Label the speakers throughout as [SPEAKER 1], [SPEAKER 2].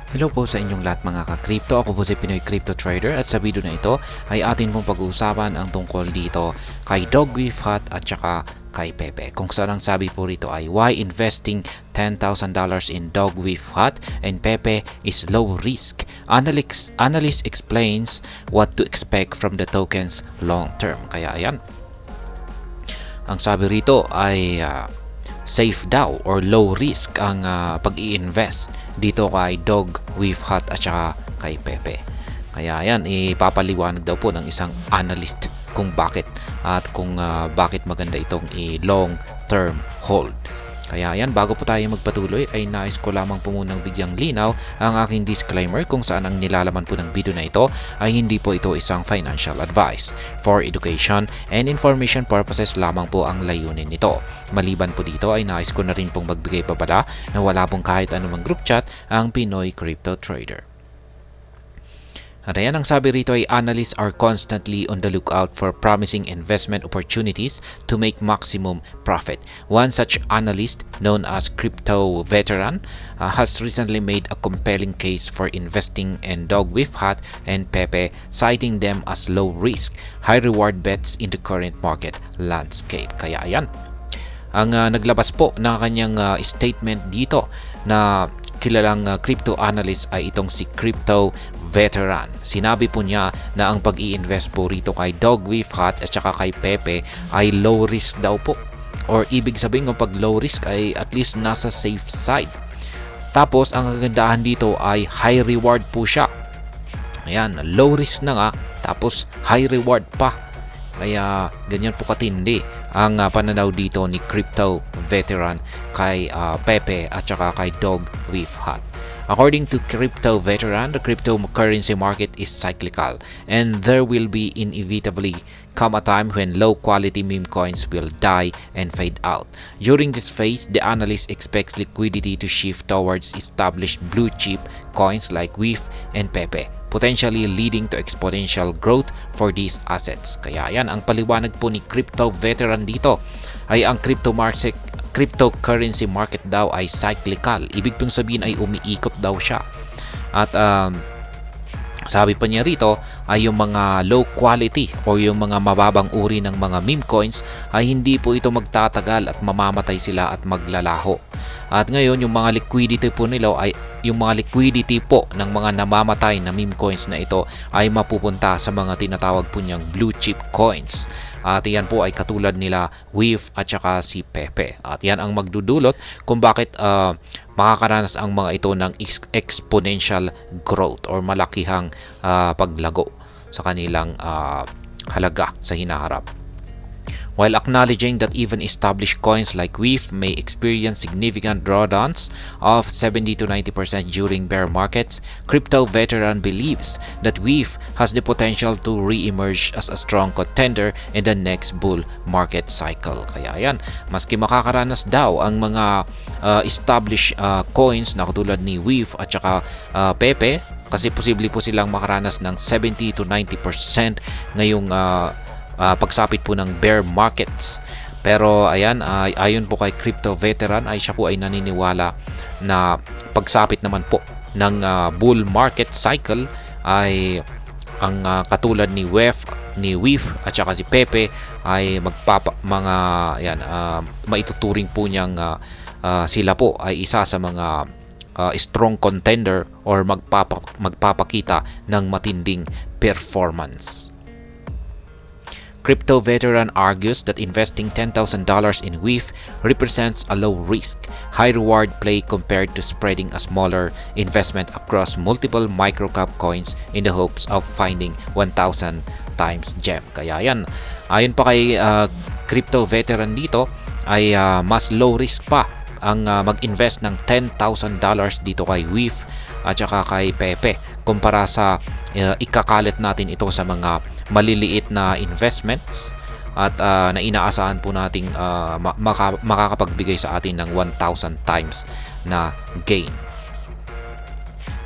[SPEAKER 1] Hello po sa inyong lahat mga ka-crypto. Ako po si Pinoy Crypto Trader at sa video na ito ay atin pong pag-uusapan ang tungkol dito kay Dogwifhat at saka kay Pepe. Kung saan ang sabi po rito ay why investing $10,000 in Dogwifhat and Pepe is low risk. Analyst explains what to expect from the tokens long term. Kaya ayan. Ang sabi rito ay safe daw or low risk ang pag-i-invest dito kay Dogwifhat at saka kay Pepe. Kaya yan, ipapaliwanag daw po ng isang analyst kung bakit at kung bakit maganda itong long term hold. Kaya yan, bago po tayo magpatuloy ay nais ko lamang po munang bigyang linaw ang aking disclaimer kung saan ang nilalaman po ng video na ito ay hindi po ito isang financial advice. For education and information purposes lamang po ang layunin nito. Maliban po dito ay nais ko na rin pong magbigay babala na wala pong kahit anumang group chat ang Pinoy Crypto Trader. At ayan, ang sabi rito ay analysts are constantly on the lookout for promising investment opportunities to make maximum profit. One such analyst, known as Crypto Veteran, has recently made a compelling case for investing in Dogwifhat and Pepe, citing them as low risk, high reward bets in the current market landscape. Kaya ayan, ang naglabas po ng kanyang statement dito na kilalang crypto analyst ay itong si Crypto Veteran. Sinabi po niya na ang pag-i-invest po rito kay Dogwifhat at saka kay Pepe ay low risk daw po. Or ibig sabihin kung pag low risk ay at least nasa safe side. Tapos ang kagandahan dito ay high reward po siya. Ayan, low risk na nga tapos high reward pa. Kaya ganyan po katindi ang pananaw dito ni Crypto Veteran kay Pepe at saka kay Dogwifhat. According to Crypto Veteran, the cryptocurrency market is cyclical and there will be inevitably come a time when low-quality meme coins will die and fade out. During this phase, the analyst expects liquidity to shift towards established blue-chip coins like WIF and Pepe, potentially leading to exponential growth for these assets. Kaya yan, ang paliwanag po ni Crypto Veteran dito ay ang cryptocurrency market daw ay cyclical. Ibig pong sabihin ay umiikot daw siya. At sabi pa niya rito ay yung mga low quality o yung mga mababang uri ng mga meme coins ay hindi po ito magtatagal at mamamatay sila at maglalaho. At ngayon yung mga liquidity po nila ay yung mga liquidity po ng mga namamatay na meme coins na ito ay mapupunta sa mga tinatawag po niyang blue chip coins. At yan po ay katulad nila WIF at saka si Pepe. At yan ang magdudulot kung bakit makakaranas ang mga ito ng exponential growth or malakihang paglago sa kanilang halaga sa hinaharap. While acknowledging that even established coins like WIF may experience significant drawdowns of 70 to 90% during bear markets, Crypto Veteran believes that WIF has the potential to re-emerge as a strong contender in the next bull market cycle. Kaya yan, maski makakaranas daw ang mga established coins na katulad ni WIF at saka Pepe, kasi posible po silang makaranas ng 70 to 90% ngayong pagsapit po ng bear markets. Pero ayan, ayon po kay Crypto Veteran ay siya po ay naniniwala na pagsapit naman po ng bull market cycle ay ang katulad ni WIF at saka si Pepe ay maituturing po niyang sila po ay isa sa mga strong contender or magpapakita ng matinding performance. Crypto Veteran argues that investing $10,000 in WIF represents a low-risk, high-reward play compared to spreading a smaller investment across multiple microcap coins in the hopes of finding 1,000 times gem. Kaya yan, ayon pa kay Crypto Veteran dito ay mas low-risk pa ang mag-invest ng $10,000 dito kay WIF at saka kay Pepe kumpara sa ikakalit natin ito sa mga maliliit na investments at na inaasahan po nating makakapagbigay sa atin ng 1,000 times na gain.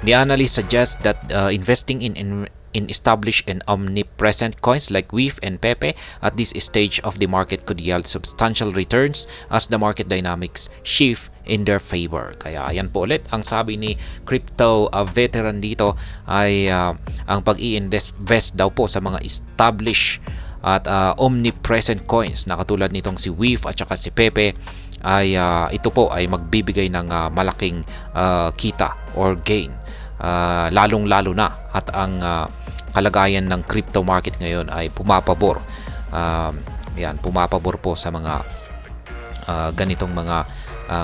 [SPEAKER 1] The analyst suggests that investing in in established and omnipresent coins like WIF and Pepe at this stage of the market could yield substantial returns as the market dynamics shift in their favor. Kaya yan po ulit ang sabi ni crypto veteran dito ay ang pag-i-invest daw po sa mga established at omnipresent coins na katulad nitong si WIF at saka si Pepe ay ito po ay magbibigay ng malaking kita or gain, lalong-lalo na at ang kalagayan ng crypto market ngayon ay pumapabor. Pumapabor po sa mga ganitong mga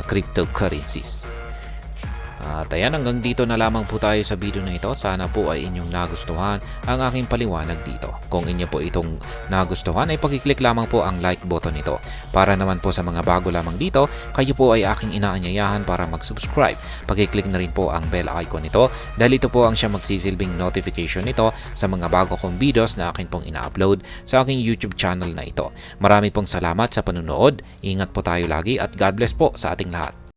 [SPEAKER 1] cryptocurrencies. At ayan, hanggang dito na lamang po tayo sa video na ito. Sana po ay inyong nagustuhan ang aking paliwanag dito. Kung inyo po itong nagustuhan ay pakiclick lamang po ang like button nito. Para naman po sa mga bago lamang dito, kayo po ay aking inaanyayahan para mag-subscribe. Pakiclick na rin po ang bell icon nito dahil ito po ang siya magsisilbing notification nito sa mga bago kong videos na akin pong ina-upload sa aking YouTube channel na ito. Marami pong salamat sa panunood. Ingat po tayo lagi at God bless po sa ating lahat.